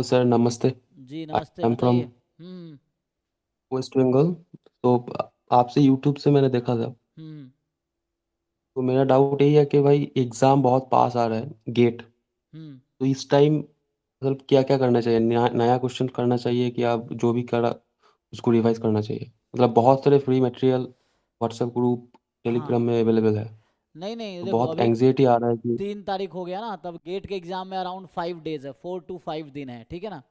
Sir नमस्ते। जी आई नमस्ते, am from बताइए। वेस्ट बंगाल। तो आपसे यूट्यूब से मैंने देखा था। हम्म तो मेरा डाउट यही है कि भाई एग्ज़ाम बहुत पास आ रहा है, गेट। हम्म तो इस टाइम मतलब क्या क्या करना चाहिए? नया नया क्वेश्चन करना चाहिए कि आप जो भी करा उसको रिवाइज करना चाहिए? मतलब बहुत सारे free material WhatsApp group Telegram हाँ, में अवेलेबल है। नहीं नहीं, तो देखो बहुत अभी एंग्जाइटी आ रहा है कि 3 तारीख हो गया ना, तब गेट के एग्जाम में अराउंड 5 डेज है, 4 to 5 दिन है, ठीक है ना।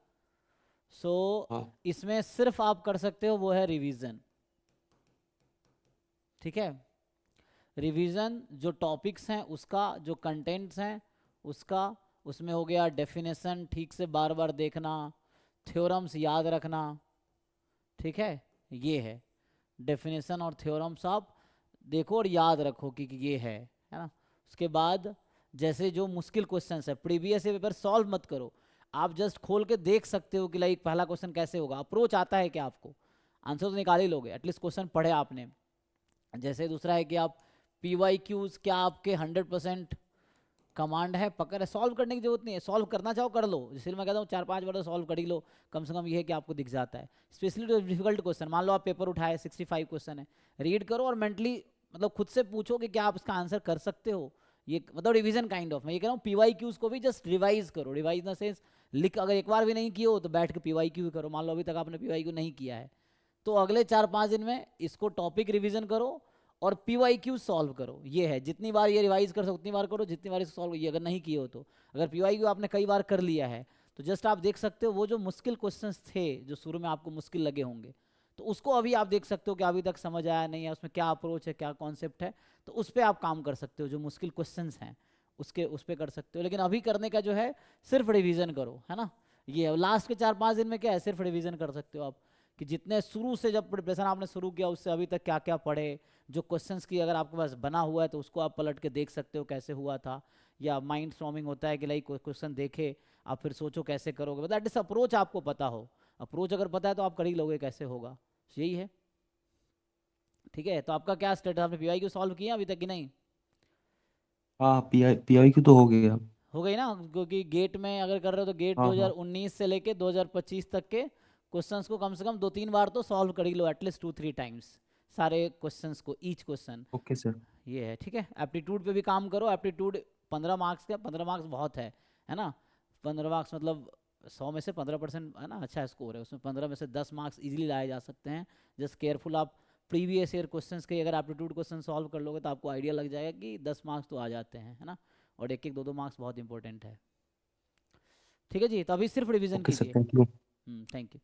सो हाँ इसमें सिर्फ आप कर सकते हो वो है रिवीजन, ठीक है। रिवीजन जो टॉपिक्स हैं उसका, जो कंटेंट्स हैं उसका, उसमें हो गया डेफिनेशन ठीक से बार बार देखना, थ्योरम्स याद रखना, ठीक है। ये है डेफिनेशन और थ्योरम्स, आप देखो और याद रखो कि ये है ना। उसके बाद जैसे जो मुश्किल क्वेश्चंस है प्रीवियस पेपर सॉल्व मत करो, आप जस्ट खोल के देख सकते हो कि लाइक पहला क्वेश्चन कैसे होगा, अप्रोच आता है क्या आपको, आंसर तो निकाल ही लोगे, एटलीस्ट क्वेश्चन पढ़े आपने। जैसे दूसरा है कि आप पी वाई क्यूज, क्या आपके 100% कमांड है, पकड़ है, सॉल्व करने की जरूरत नहीं है, सॉल्व करना चाहो कर लो, जैसे मैं कहता हूँ 4-5 बार तो सॉल्व कर ही लो, कम से कम ये है कि आपको दिख जाता है। स्पेशली जो डिफिकल्ट क्वेश्चन, मान लो आप पेपर उठाए 65 क्वेश्चन है, रीड करो और मेंटली मतलब खुद से पूछो कि क्या आप इसका आंसर कर सकते हो। ये मतलब रिवीजन काइंड ऑफ, मैं ये कह रहा हूँ पीवाई क्यूज को भी जस्ट रिवाइज करो, रिवाइज इन द सेंस लिख, अगर एक बार भी नहीं किए हो तो बैठ के पीवाई क्यू करो, मान लो अभी तक आपने पीवाई क्यू नहीं किया है, तो अगले 4-5 दिन में इसको टॉपिक रिवीजन करो और पीवाई क्यू सॉल्व करो। ये है, जितनी बार ये रिवाइज कर सको उतनी बार करो, जितनी बार इसको सॉल्व, ये अगर नहीं किए हो तो, अगर पीवाई क्यू आपने कई बार कर लिया है तो जस्ट आप देख सकते हो वो जो मुश्किल क्वेश्चंस थे जो शुरू में आपको मुश्किल लगे होंगे, तो उसको अभी आप देख सकते हो कि अभी तक समझ आया नहीं है, उसमें क्या अप्रोच है, क्या कॉन्सेप्ट है, तो उस पर आप काम कर सकते हो, जो मुश्किल क्वेश्चंस हैं उसके उस पर कर सकते हो। लेकिन अभी करने का जो है सिर्फ रिवीजन करो, है ना। ये लास्ट के 4-5 दिन में क्या है, सिर्फ रिवीजन कर सकते हो आप, कि जितने शुरू से जब प्रिपरेशन आपने शुरू किया उससे अभी तक क्या क्या पढ़े, जो क्वेश्चंस की अगर आपके पास बना हुआ है तो उसको आप पलट के देख सकते हो कैसे हुआ था, या माइंड स्टॉर्मिंग होता है कि लाइक कोई क्वेश्चन देखे आप फिर सोचो कैसे करोगे, मतलब एटलीस्ट अप्रोच आपको पता हो, अप्रोच अगर पता है तो आप कर ही लोगे कैसे होगा, यही है। ठीक है, तो आपका क्या स्टेटस, आपने पीवाई क्यू सॉल्व किया अभी तक कि नहीं? हाँ, पी आई क्यू तो हो गया। हो गई ना, क्योंकि गेट में अगर कर रहे हो तो गेट हाँ हाँ। 2019 से लेके 2025 तक के क्वेश्चंस को कम से कम 2-3 बार तो सॉल्व कर ही लो, एटलीस्ट 2-3 टाइम्स, सारे क्वेश्चंस को, ईच क्वेश्चन। Okay sir. ये है, ठीक है। एप्टीट्यूड पे भी काम करो, एप्टीट्यूड 15 मार्क्स का, 15 मार्क्स बहुत है ना। 15 मार्क्स मतलब 100 में से 15% है ना, अच्छा स्कोर है उसमें, 15 में से 10 मार्क्स इजीली लाए जा सकते हैं। जस्ट केयरफुल, आप प्रीवियस ईयर क्वेश्चंस के अगर एप्टीट्यूड क्वेश्चन सॉल्व कर लोगे तो आपको आइडिया लग जाएगा कि 10 मार्क्स तो आ जाते हैं, है ना। और एक एक 2-2 मार्क्स बहुत इंपॉर्टेंट है। ठीक है जी, तो अभी सिर्फ रिवीजन ओके सर, कीजिए। Thank you. Thank you.